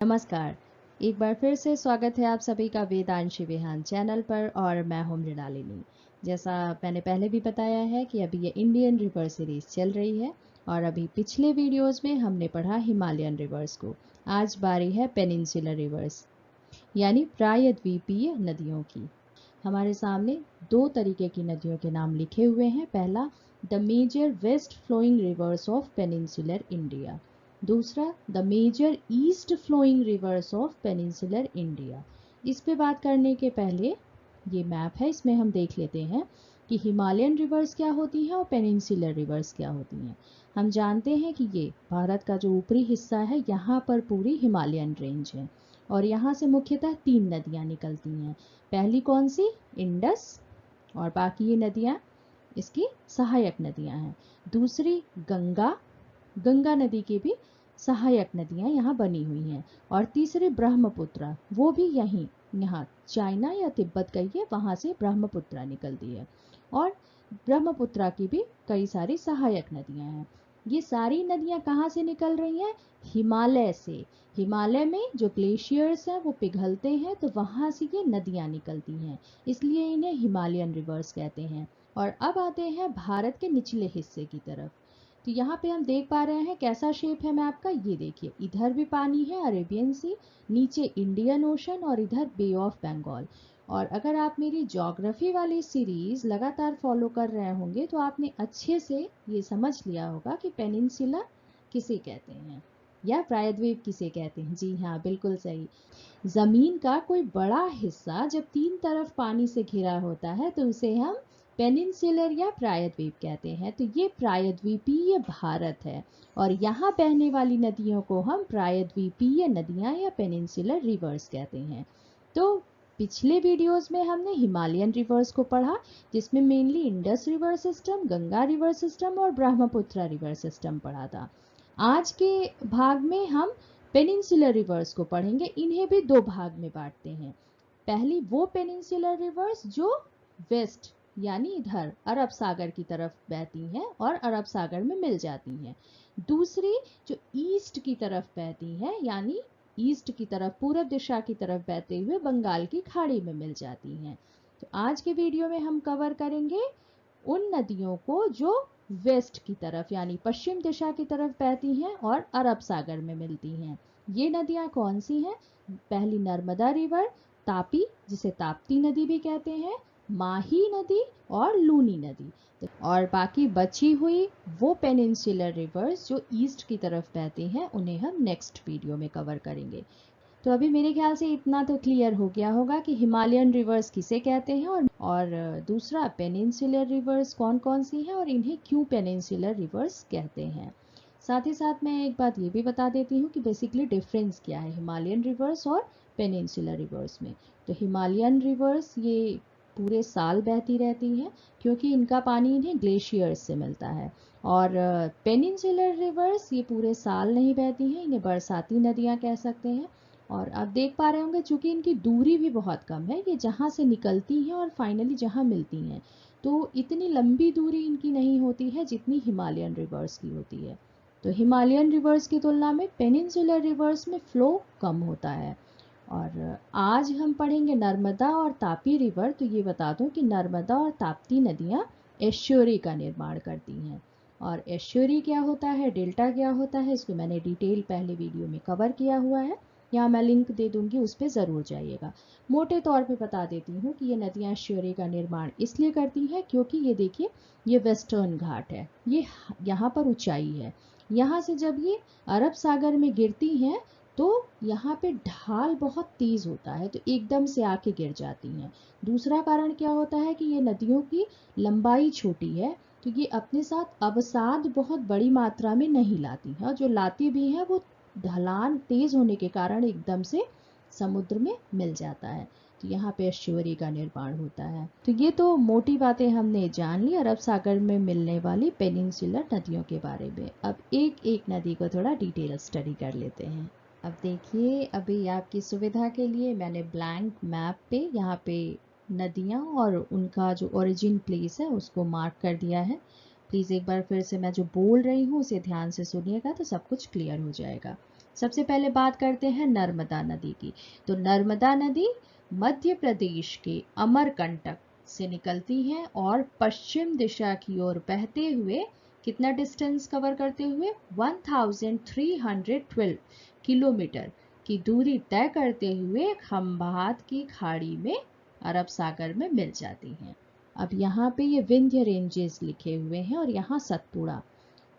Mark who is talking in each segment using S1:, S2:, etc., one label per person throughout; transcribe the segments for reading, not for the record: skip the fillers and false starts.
S1: नमस्कार। एक बार फिर से स्वागत है आप सभी का वेदांशी विहान चैनल पर और मैं हूं मृणालिनी। जैसा मैंने पहले भी बताया है कि अभी ये इंडियन रिवर सीरीज चल रही है और अभी पिछले वीडियोस में हमने पढ़ा हिमालयन रिवर्स को। आज बारी है पेनिनसुलर रिवर्स यानी प्रायद्वीपीय नदियों की। हमारे सामने दो तरीके की नदियों के नाम लिखे हुए हैं। पहला, the major west flowing rivers of peninsular India. दूसरा, the major east flowing rivers of peninsular India. इस पे बात करने के पहले ये मैप है, इसमें हम देख लेते हैं कि हिमालयन रिवर्स क्या होती हैं और पेनिनसुलर रिवर्स क्या होती हैं। हम जानते हैं कि ये भारत का जो ऊपरी हिस्सा है, यहाँ पर पूरी हिमालयन रेंज है और यहाँ से मुख्यतः 3 नदियाँ निकलती हैं। पहली कौन सी? इंडस, और बाकी ये नदियाँ इसकी सहायक नदियाँ हैं। दूसरी गंगा, गंगा नदी की भी सहायक नदियाँ यहाँ बनी हुई हैं। और तीसरी ब्रह्मपुत्र, वो भी यहाँ चाइना या तिब्बत गई है, वहाँ से ब्रह्मपुत्र निकलती है। और ब्रह्मपुत्र की भी कई सारी सहायक नदियाँ हैं। ये सारी नदियाँ कहाँ से निकल रही हैं? हिमालय से। हिमालय में जो ग्लेशियर्स हैं वो पिघलते हैं तो वहाँ से ये नदियाँ निकलती हैं, इसलिए इन्हें हिमालयन रिवर्स कहते हैं। और अब आते हैं भारत के निचले हिस्से की तरफ। तो यहाँ पे हम देख पा रहे हैं कैसा शेप है मैप का। ये देखिए, इधर भी पानी है, अरेबियन सी, नीचे इंडियन ओशन और इधर बे ऑफ बंगाल। और अगर आप मेरी ज्योग्राफी वाली सीरीज लगातार फॉलो कर रहे होंगे तो आपने अच्छे से ये समझ लिया होगा कि पेनिनसुला किसे कहते हैं या प्रायद्वीप किसे कहते हैं। जी हाँ, बिल्कुल सही। जमीन का कोई बड़ा हिस्सा जब तीन तरफ पानी से घिरा होता है तो उसे हम पेनिनसुलर या प्रायद्वीप कहते हैं। तो ये प्रायद्वीपीय भारत है और यहाँ बहने वाली नदियों को हम प्रायद्वीपीय नदियाँ या पेनिनसुलर रिवर्स कहते हैं। तो पिछले वीडियोस में हमने हिमालयन रिवर्स को पढ़ा, जिसमें mainly Indus river system, Ganga river system और ब्रह्मपुत्र रिवर सिस्टम पढ़ा था। आज के भाग में हम पेनिनसुलर रिवर्स को पढ़ेंगे। इन्हें भी दो भाग में बांटते हैं। पहली वो पेनिनसुलर रिवर्स जो वेस्ट यानी इधर अरब सागर की तरफ बहती हैं और अरब सागर में मिल जाती हैं। दूसरी जो ईस्ट की तरफ बहती हैं यानी ईस्ट की तरफ, पूरब दिशा की तरफ बहते हुए बंगाल की खाड़ी में मिल जाती हैं। तो आज के वीडियो में हम कवर करेंगे उन नदियों को जो वेस्ट की तरफ यानी पश्चिम दिशा की तरफ बहती हैं और अरब सागर में मिलती हैं। ये नदियां कौन सी हैं? पहली नर्मदा रिवर, तापी जिसे ताप्ती नदी भी कहते हैं, माही नदी और लूनी नदी। और बाकी बची हुई वो पेनिनसुलर रिवर्स जो ईस्ट की तरफ बहती हैं उन्हें हम नेक्स्ट वीडियो में कवर करेंगे। तो अभी मेरे ख्याल से इतना तो क्लियर हो गया होगा कि हिमालयन रिवर्स किसे कहते हैं और दूसरा पेनिनसुलर रिवर्स कौन कौन सी हैं और इन्हें क्यों पेनिनसुलर रिवर्स कहते हैं। साथ ही साथ मैं एक बात ये भी बता देती हूँ कि बेसिकली डिफरेंस क्या है हिमालयन रिवर्स और पेनिनसुलर रिवर्स में। तो हिमालयन रिवर्स ये पूरे साल बहती रहती हैं क्योंकि इनका पानी इन्हें ग्लेशियर्स से मिलता है। और पेनिनसुलर रिवर्स ये पूरे साल नहीं बहती हैं, इन्हें बरसाती नदियाँ कह सकते हैं। और आप देख पा रहे होंगे चूंकि इनकी दूरी भी बहुत कम है, ये जहाँ से निकलती हैं और फाइनली जहाँ मिलती हैं, तो इतनी लंबी दूरी इनकी नहीं होती है जितनी हिमालयन रिवर्स की होती है। तो हिमालयन रिवर्स की तुलना में पेनिनसुलर रिवर्स में फ्लो कम होता है। और आज हम पढ़ेंगे नर्मदा और तापी रिवर। तो ये बता दूं कि नर्मदा और ताप्ती नदियाँ एस्च्युरी का निर्माण करती हैं। और एस्च्युरी क्या होता है, डेल्टा क्या होता है, इसको मैंने डिटेल पहले वीडियो में कवर किया हुआ है, यहाँ मैं लिंक दे दूंगी, उस पर ज़रूर जाइएगा। मोटे तौर पे बता देती हूँ कि ये नदियाँ एस्च्युरी का निर्माण इसलिए करती हैं क्योंकि ये देखिए, ये वेस्टर्न घाट है, ये यहाँ पर ऊंचाई है। यहाँ से जब ये अरब सागर में गिरती हैं तो यहाँ पे ढाल बहुत तेज होता है, तो एकदम से आके गिर जाती हैं। दूसरा कारण क्या होता है कि ये नदियों की लंबाई छोटी है, तो ये अपने साथ अवसाद बहुत बड़ी मात्रा में नहीं लाती हैं, और जो लाती भी हैं वो ढलान तेज होने के कारण एकदम से समुद्र में मिल जाता है। तो यहाँ पे एस्च्युरी का निर्माण होता है। तो ये तो मोटी बातें हमने जान ली अरब सागर में मिलने वाली पेनिनसुलर नदियों के बारे में। अब एक एक नदी को थोड़ा डिटेल स्टडी कर लेते हैं। अब देखिए, अभी आपकी सुविधा के लिए मैंने ब्लैंक मैप पे यहाँ पे नदियाँ और उनका जो ओरिजिन प्लेस है उसको मार्क कर दिया है। प्लीज़ एक बार फिर से मैं जो बोल रही हूँ उसे ध्यान से सुनिएगा तो सब कुछ क्लियर हो जाएगा। सबसे पहले बात करते हैं नर्मदा नदी की। तो नर्मदा नदी मध्य प्रदेश के अमरकंटक से निकलती है और पश्चिम दिशा की ओर बहते हुए कितना डिस्टेंस कवर करते हुए 1312 किलोमीटर की दूरी तय करते हुए खंभात की खाड़ी में अरब सागर में मिल जाती हैं। अब यहाँ पे ये विंध्य रेंजेस लिखे हुए हैं और यहाँ सतपुड़ा।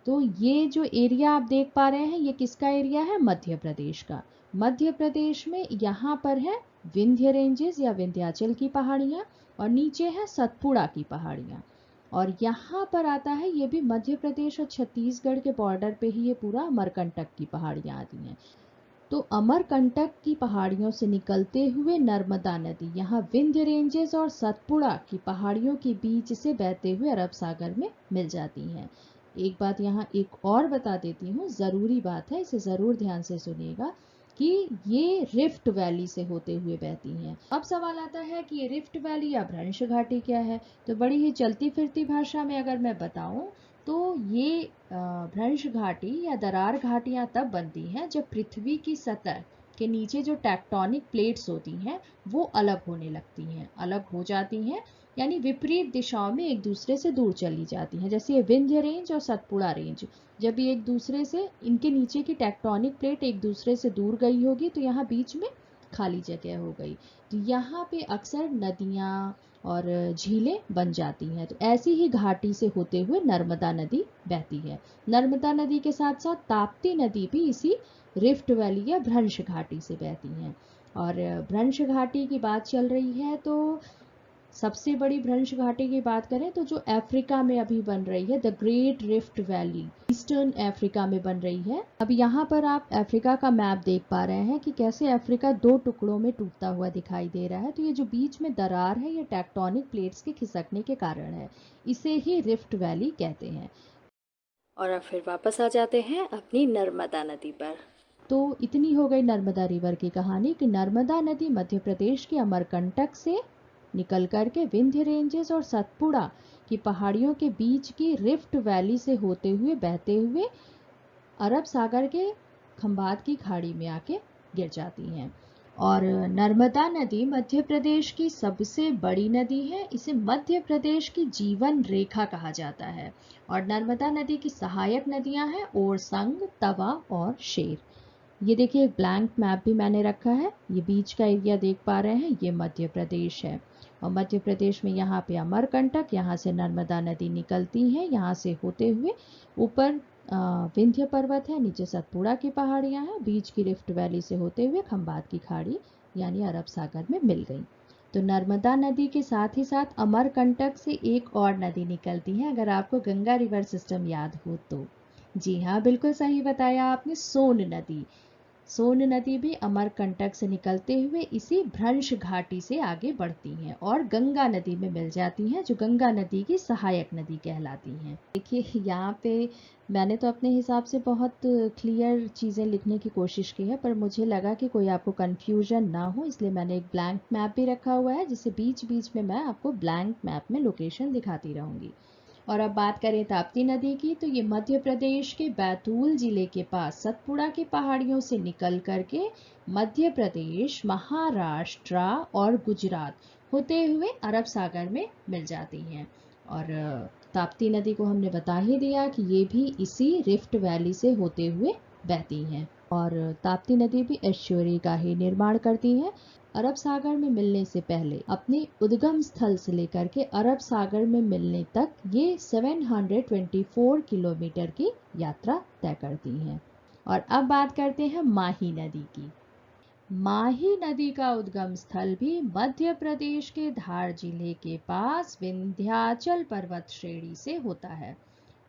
S1: तो ये जो एरिया आप देख पा रहे हैं ये किसका एरिया है? मध्य प्रदेश का। मध्य प्रदेश में यहाँ पर है विंध्य रेंजेस या विंध्याचल की पहाड़ियाँ और नीचे है सतपुड़ा की पहाड़ियाँ। और यहाँ पर आता है ये भी मध्य प्रदेश और छत्तीसगढ़ के बॉर्डर पे ही ये पूरा अमरकंटक की पहाड़ियाँ आती हैं। तो अमरकंटक की पहाड़ियों से निकलते हुए नर्मदा नदी यहाँ विंध्य रेंजेस और सतपुड़ा की पहाड़ियों के बीच से बहते हुए अरब सागर में मिल जाती हैं। एक बात यहाँ एक और बता देती हूँ, ज़रूरी बात है, इसे ज़रूर ध्यान से सुनिएगा कि ये रिफ्ट वैली से होते हुए बहती हैं। अब सवाल आता है कि ये रिफ्ट वैली या भ्रंश घाटी क्या है? तो बड़ी ही चलती फिरती भाषा में अगर मैं बताऊं तो ये भ्रंश घाटी या दरार घाटियां तब बनती हैं जब पृथ्वी की सतह के नीचे जो टेक्टोनिक प्लेट्स होती हैं वो अलग होने लगती हैं, अलग हो जाती हैं, यानी विपरीत दिशाओं में एक दूसरे से दूर चली जाती हैं। जैसे ये विंध्य रेंज और सतपुड़ा रेंज, जब ये एक दूसरे से, इनके नीचे की टेक्टोनिक प्लेट एक दूसरे से दूर गई होगी तो यहाँ बीच में खाली जगह हो गई, तो यहाँ पे अक्सर नदियाँ और झीलें बन जाती हैं। तो ऐसी ही घाटी से होते हुए नर्मदा नदी बहती है। नर्मदा नदी के साथ साथ ताप्ती नदी भी इसी रिफ्ट वैली या भ्रंश घाटी से बहती हैं। और भ्रंश घाटी की बात चल रही है तो सबसे बड़ी भ्रंश घाटी की बात करें तो जो अफ्रीका में अभी बन रही है, the great rift valley, eastern Africa में बन रही है। अब यहाँ पर आप अफ्रीका का मैप देख पा रहे हैं कि कैसे अफ्रीका दो टुकड़ों में टूटता हुआ दिखाई दे रहा है। तो ये जो बीच में दरार है ये टेक्टोनिक प्लेट्स के खिसकने के कारण है, इसे ही रिफ्ट वैली कहते हैं। और अब फिर वापस आ जाते हैं अपनी नर्मदा नदी पर। तो इतनी हो गई नर्मदा रिवर की कहानी कि नर्मदा नदी मध्य प्रदेश के अमरकंटक से निकल करके विंध्य रेंजेस और सतपुड़ा की पहाड़ियों के बीच की रिफ्ट वैली से होते हुए बहते हुए अरब सागर के खंभात की खाड़ी में आके गिर जाती हैं। और नर्मदा नदी मध्य प्रदेश की सबसे बड़ी नदी है, इसे मध्य प्रदेश की जीवन रेखा कहा जाता है। और नर्मदा नदी की सहायक नदियां हैं ओरसंग, तवा और शेर। ये देखिए एक ब्लैंक मैप भी मैंने रखा है, ये बीच का एरिया देख पा रहे हैं, ये मध्य प्रदेश है। और मध्य प्रदेश में यहाँ पे अमरकंटक, यहाँ से नर्मदा नदी निकलती है, यहाँ से होते हुए ऊपर विंध्य पर्वत है, नीचे सतपुड़ा की पहाड़ियाँ हैं, बीच की रिफ्ट वैली से होते हुए खंभात की खाड़ी यानी अरब सागर में मिल गई। तो नर्मदा नदी के साथ ही साथ अमरकंटक से एक और नदी निकलती है, अगर आपको गंगा रिवर सिस्टम याद हो तो। जी हाँ, बिल्कुल सही बताया आपने, सोन नदी। सोन नदी भी अमरकंटक से निकलते हुए इसी भ्रंश घाटी से आगे बढ़ती हैं और गंगा नदी में मिल जाती हैं, जो गंगा नदी की सहायक नदी कहलाती हैं। देखिए यहाँ पे मैंने तो अपने हिसाब से बहुत क्लियर चीज़ें लिखने की कोशिश की है, पर मुझे लगा कि कोई आपको कन्फ्यूजन ना हो, इसलिए मैंने एक ब्लैंक मैप भी रखा हुआ है, जिससे बीच बीच में मैं आपको ब्लैंक मैप में लोकेशन दिखाती रहूँगी। और अब बात करें ताप्ती नदी की, तो ये मध्य प्रदेश के बैतूल जिले के पास सतपुड़ा की पहाड़ियों से निकल करके मध्य प्रदेश, महाराष्ट्र और गुजरात होते हुए अरब सागर में मिल जाती हैं। और ताप्ती नदी को हमने बता ही दिया कि ये भी इसी रिफ्ट वैली से होते हुए बहती हैं। और ताप्ती नदी भी एस्चुअरी का ही निर्माण करती है। अरब सागर में मिलने से पहले अपने उद्गम स्थल से लेकर के अरब सागर में मिलने तक ये 724 किलोमीटर की यात्रा तय करती हैं। और अब बात करते हैं माही नदी की। माही नदी का उद्गम स्थल भी मध्य प्रदेश के धार जिले के पास विंध्याचल पर्वत श्रेणी से होता है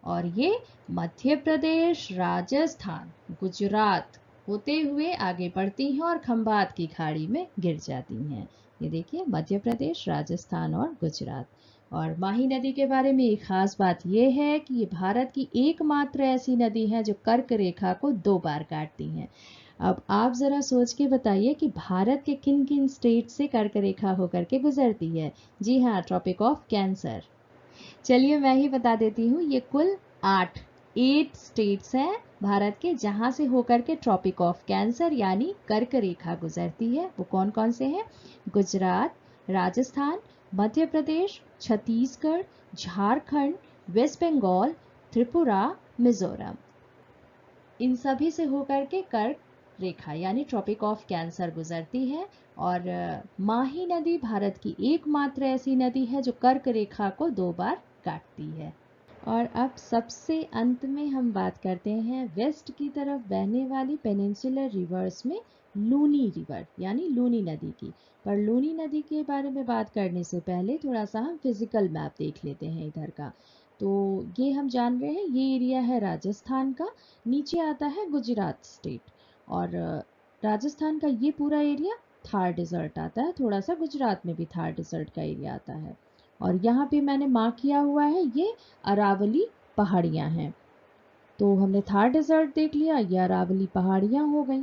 S1: और ये मध्य प्रदेश, राजस्थान, गुजरात होते हुए आगे बढ़ती हैं और खंभात की खाड़ी में गिर जाती हैं। ये देखिए मध्य प्रदेश, राजस्थान और गुजरात। और माही नदी के बारे में एक खास बात यह है कि ये भारत की एकमात्र ऐसी नदी है जो कर्क रेखा को 2 बार काटती है। अब आप जरा सोच के बताइए कि भारत के किन किन स्टेट से कर्क रेखा होकर के गुजरती है? जी हाँ, ट्रॉपिक ऑफ कैंसर। चलिए मैं ही बता देती हूँ, ये कुल 8 8 स्टेट्स हैं भारत के जहां से होकर के ट्रॉपिक ऑफ कैंसर यानी कर्क रेखा गुजरती है। वो कौन कौन से हैं? गुजरात, राजस्थान, मध्य प्रदेश, छत्तीसगढ़, झारखंड, वेस्ट बंगाल, त्रिपुरा, मिजोरम। इन सभी से होकर के कर्क रेखा यानी ट्रॉपिक ऑफ कैंसर गुजरती है। और माही नदी भारत की एकमात्र ऐसी नदी है जो कर्क रेखा को 2 बार काटती है। और अब सबसे अंत में हम बात करते हैं वेस्ट की तरफ बहने वाली पेनिनसुलर रिवर्स में लूनी रिवर यानी लूनी नदी की। पर लूनी नदी के बारे में बात करने से पहले थोड़ा सा हम फिजिकल मैप देख लेते हैं इधर का। तो ये हम जान रहे हैं ये एरिया है राजस्थान का, नीचे आता है गुजरात स्टेट, और राजस्थान का ये पूरा एरिया थार डिजर्ट आता है, थोड़ा सा गुजरात में भी थार डिजर्ट का एरिया आता है। और यहाँ पे मैंने मार्क किया हुआ है ये अरावली पहाड़ियाँ हैं। तो हमने थार डिजर्ट देख लिया, ये अरावली पहाड़ियाँ हो गई।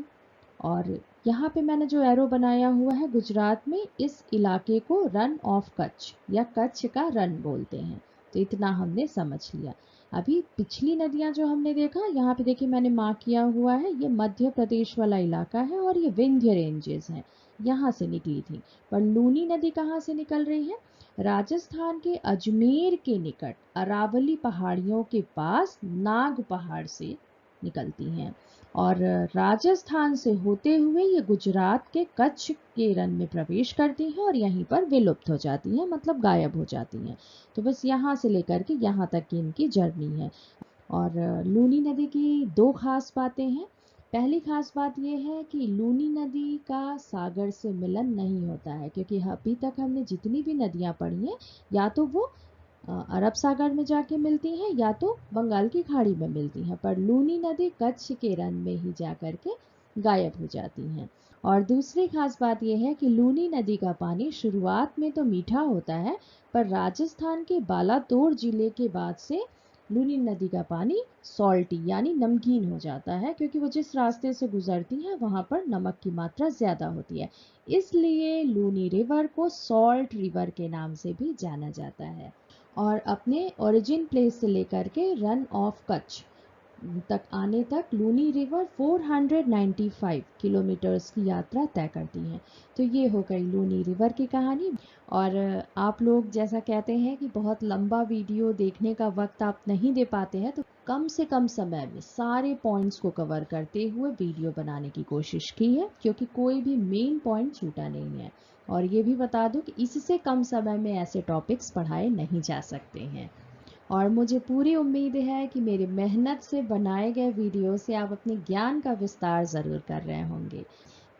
S1: और यहाँ पे मैंने जो एरो बनाया हुआ है गुजरात में, इस इलाके को रन ऑफ कच्छ या कच्छ का रन बोलते हैं। तो इतना हमने समझ लिया। अभी पिछली नदियाँ जो हमने देखा, यहाँ पे देखिए मैंने मार्क किया हुआ है, ये मध्य प्रदेश वाला इलाका है और ये विंध्य रेंजेस हैं, यहाँ से निकली थी। पर लूनी नदी कहाँ से निकल रही है? राजस्थान के अजमेर के निकट अरावली पहाड़ियों के पास नाग पहाड़ से निकलती हैं। और राजस्थान से होते हुए ये गुजरात के कच्छ के रन में प्रवेश करती हैं और यहीं पर विलुप्त हो जाती हैं, मतलब गायब हो जाती हैं। तो बस यहाँ से लेकर के यहाँ तक की इनकी जर्नी है। और लूनी नदी की 2 खास बातें हैं। पहली खास बात यह है कि लूनी नदी का सागर से मिलन नहीं होता है, क्योंकि अभी तक हमने जितनी भी नदियाँ पढ़ी हैं या तो वो अरब सागर में जाके मिलती हैं या तो बंगाल की खाड़ी में मिलती हैं, पर लूनी नदी कच्छ के रन में ही जा कर के गायब हो जाती हैं। और दूसरी खास बात यह है कि लूनी नदी का पानी शुरुआत में तो मीठा होता है, पर राजस्थान के बालातोर जिले के बाद से लूनी नदी का पानी सॉल्टी यानी नमकीन हो जाता है, क्योंकि वो जिस रास्ते से गुजरती है वहाँ पर नमक की मात्रा ज़्यादा होती है। इसलिए लूनी रिवर को सॉल्ट रिवर के नाम से भी जाना जाता है। और अपने ओरिजिन प्लेस से लेकर के रन ऑफ कच्छ तक आने तक लूनी रिवर 495 किलोमीटर्स की यात्रा तय करती हैं। तो ये हो गई लूनी रिवर की कहानी। और आप लोग जैसा कहते हैं कि बहुत लंबा वीडियो देखने का वक्त आप नहीं दे पाते हैं, तो कम से कम समय में सारे पॉइंट्स को कवर करते हुए वीडियो बनाने की कोशिश की है, क्योंकि कोई भी मेन पॉइंट छूटा नहीं है। और ये भी बता दूं कि इससे कम समय में ऐसे टॉपिक्स पढ़ाए नहीं जा सकते हैं। और मुझे पूरी उम्मीद है कि मेरी मेहनत से बनाए गए वीडियो से आप अपने ज्ञान का विस्तार ज़रूर कर रहे होंगे।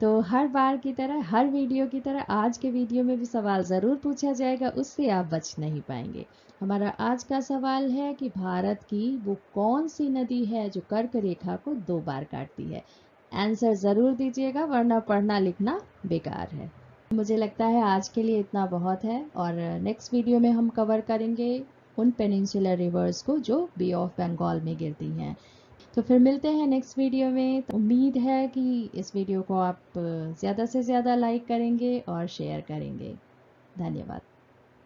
S1: तो हर बार की तरह, हर वीडियो की तरह आज के वीडियो में भी सवाल ज़रूर पूछा जाएगा, उससे आप बच नहीं पाएंगे। हमारा आज का सवाल है कि भारत की वो कौन सी नदी है जो कर्क रेखा को 2 बार काटती है? आंसर ज़रूर दीजिएगा, वरना पढ़ना लिखना बेकार है। मुझे लगता है आज के लिए इतना बहुत है, और नेक्स्ट वीडियो में हम कवर करेंगे उन पेनिनसुलर रिवर्स को जो बे ऑफ बंगाल में गिरती हैं। तो फिर मिलते हैं नेक्स्ट वीडियो में। तो उम्मीद है कि इस वीडियो को आप ज़्यादा से ज़्यादा लाइक करेंगे और शेयर करेंगे। धन्यवाद।